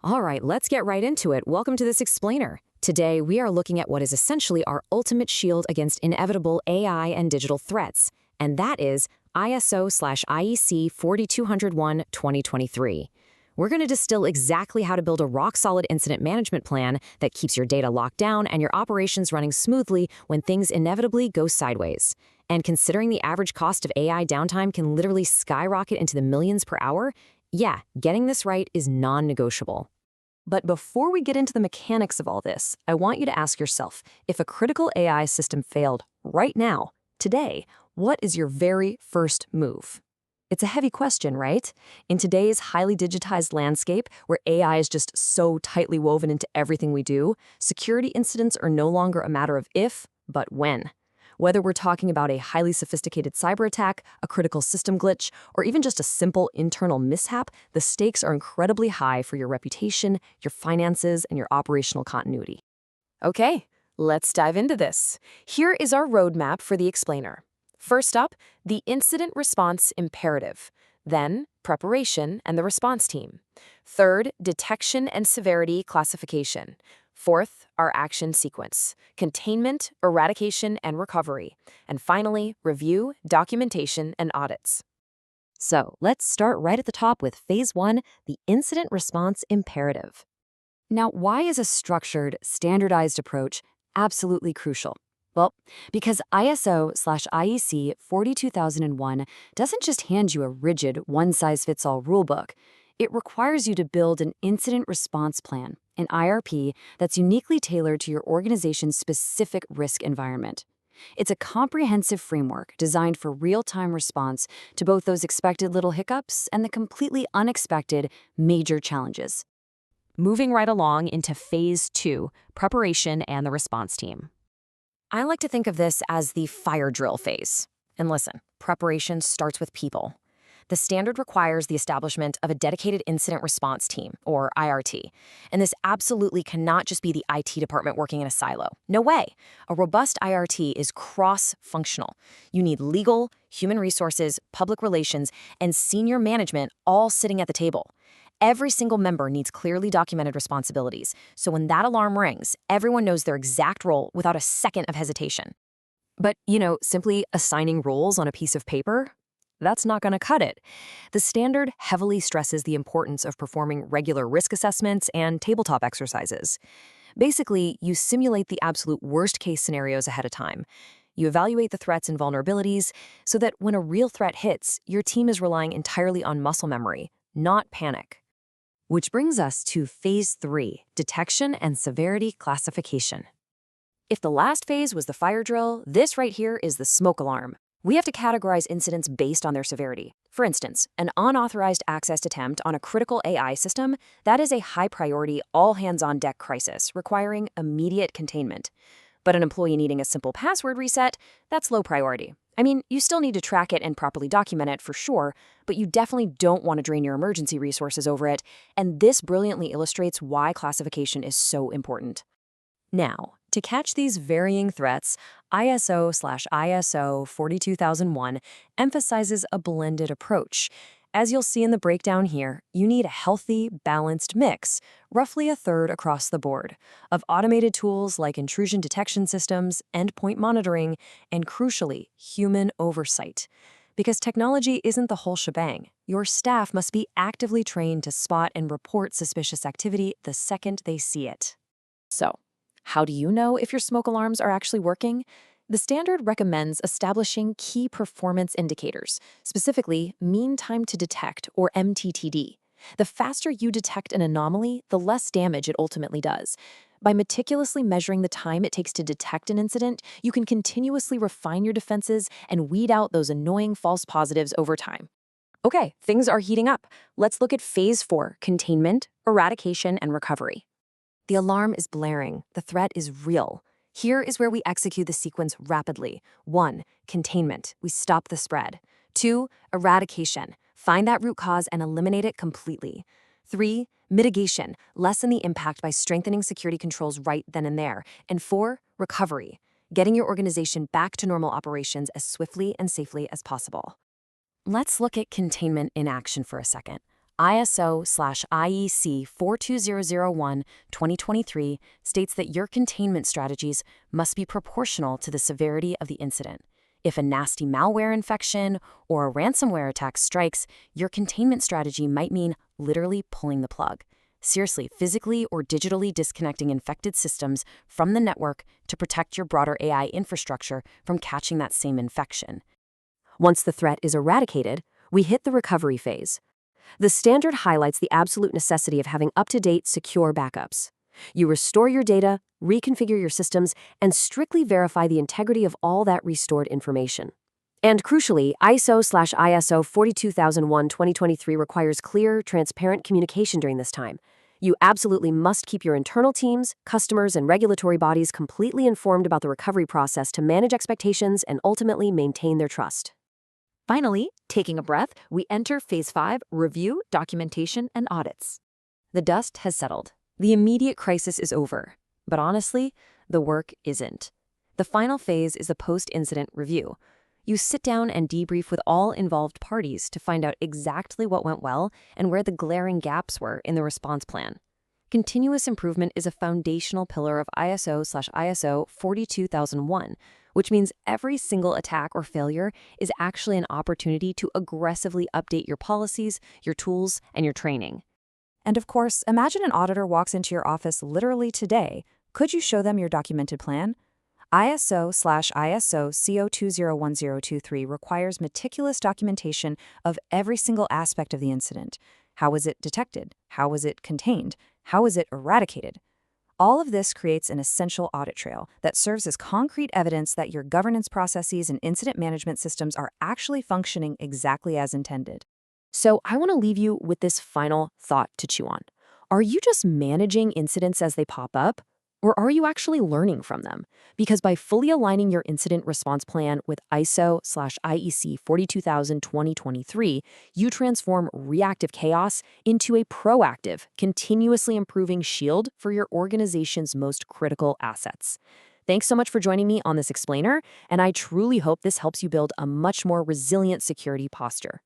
All right, let's get right into it. Welcome to this explainer. Today, we are looking at what is essentially our ultimate shield against inevitable AI and digital threats, and that is ISO/IEC 42001-2023. We're going to distill exactly how to build a rock-solid incident management plan that keeps your data locked down and your operations running smoothly when things inevitably go sideways. And considering the average cost of AI downtime can literally skyrocket into the millions per hour, yeah, getting this right is non-negotiable. But before we get into the mechanics of all this, I want you to ask yourself, if a critical AI system failed right now, today, what is your very first move? It's a heavy question, right? In today's highly digitized landscape, where AI is just so tightly woven into everything we do, security incidents are no longer a matter of if, but when. Whether we're talking about a highly sophisticated cyber attack, a critical system glitch, or even just a simple internal mishap, the stakes are incredibly high for your reputation, your finances, and your operational continuity. Okay, let's dive into this. Here is our roadmap for the explainer. First up, the incident response imperative. Then, preparation and the response team. Third, detection and severity classification. Fourth, our action sequence, containment, eradication, and recovery. And finally, review, documentation, and audits. So let's start right at the top with Phase 1, the incident response imperative. Now, why is a structured, standardized approach absolutely crucial? Well, because ISO/IEC 42001 doesn't just hand you a rigid, one-size-fits-all rulebook. It requires you to build an incident response plan, an IRP, that's uniquely tailored to your organization's specific risk environment. It's a comprehensive framework designed for real-time response to both those expected little hiccups and the completely unexpected major challenges. Moving right along into Phase 2, preparation and the response team. I like to think of this as the fire drill phase. And listen, preparation starts with people. The standard requires the establishment of a dedicated incident response team, or IRT. And this absolutely cannot just be the IT department working in a silo. No way. A robust IRT is cross-functional. You need legal, human resources, public relations, and senior management all sitting at the table. Every single member needs clearly documented responsibilities, so when that alarm rings, everyone knows their exact role without a second of hesitation. But, simply assigning roles on a piece of paper? That's not going to cut it. The standard heavily stresses the importance of performing regular risk assessments and tabletop exercises. Basically, you simulate the absolute worst-case scenarios ahead of time. You evaluate the threats and vulnerabilities so that when a real threat hits, your team is relying entirely on muscle memory, not panic. Which brings us to Phase 3, detection and severity classification. If the last phase was the fire drill, this right here is the smoke alarm. We have to categorize incidents based on their severity. For instance, an unauthorized access attempt on a critical AI system, that is a high-priority, all-hands-on-deck crisis requiring immediate containment. But an employee needing a simple password reset, that's low priority. I mean, you still need to track it and properly document it for sure, but you definitely don't want to drain your emergency resources over it, and this brilliantly illustrates why classification is so important. Now, to catch these varying threats, ISO/ISO 42001 emphasizes a blended approach. As you'll see in the breakdown here, you need a healthy, balanced mix, roughly a third across the board, of automated tools like intrusion detection systems, endpoint monitoring, and crucially, human oversight. Because technology isn't the whole shebang, your staff must be actively trained to spot and report suspicious activity the second they see it. So, how do you know if your smoke alarms are actually working? The standard recommends establishing key performance indicators, specifically mean time to detect, or MTTD. The faster you detect an anomaly, the less damage it ultimately does. By meticulously measuring the time it takes to detect an incident, you can continuously refine your defenses and weed out those annoying false positives over time. Okay, things are heating up. Let's look at Phase 4, containment, eradication, and recovery. The alarm is blaring. The threat is real. Here is where we execute the sequence rapidly. 1. Containment. We stop the spread. 2. Eradication. Find that root cause and eliminate it completely. 3. Mitigation. Lessen the impact by strengthening security controls right then and there. And 4. Recovery. Getting your organization back to normal operations as swiftly and safely as possible. Let's look at containment in action for a second. ISO/IEC 42001-2023 states that your containment strategies must be proportional to the severity of the incident. If a nasty malware infection or a ransomware attack strikes, your containment strategy might mean literally pulling the plug. Seriously, physically or digitally disconnecting infected systems from the network to protect your broader AI infrastructure from catching that same infection. Once the threat is eradicated, we hit the recovery phase. The standard highlights the absolute necessity of having up-to-date, secure backups. You restore your data, reconfigure your systems, and strictly verify the integrity of all that restored information. And crucially, ISO/ISO 42001-2023 requires clear, transparent communication during this time. You absolutely must keep your internal teams, customers, and regulatory bodies completely informed about the recovery process to manage expectations and ultimately maintain their trust. Finally, taking a breath, we enter Phase 5, Review, Documentation, and Audits. The dust has settled. The immediate crisis is over. But honestly, the work isn't. The final phase is the post-incident review. You sit down and debrief with all involved parties to find out exactly what went well and where the glaring gaps were in the response plan. Continuous improvement is a foundational pillar of ISO/ISO 42001, which means every single attack or failure is actually an opportunity to aggressively update your policies, your tools, and your training. And of course, imagine an auditor walks into your office literally today. Could you show them your documented plan? ISO/ISO CO201023 requires meticulous documentation of every single aspect of the incident. How was it detected? How was it contained? How was it eradicated? All of this creates an essential audit trail that serves as concrete evidence that your governance processes and incident management systems are actually functioning exactly as intended. So I want to leave you with this final thought to chew on. Are you just managing incidents as they pop up? Or are you actually learning from them? Because by fully aligning your incident response plan with ISO/IEC 42000-2023, you transform reactive chaos into a proactive, continuously improving shield for your organization's most critical assets. Thanks so much for joining me on this explainer, and I truly hope this helps you build a much more resilient security posture.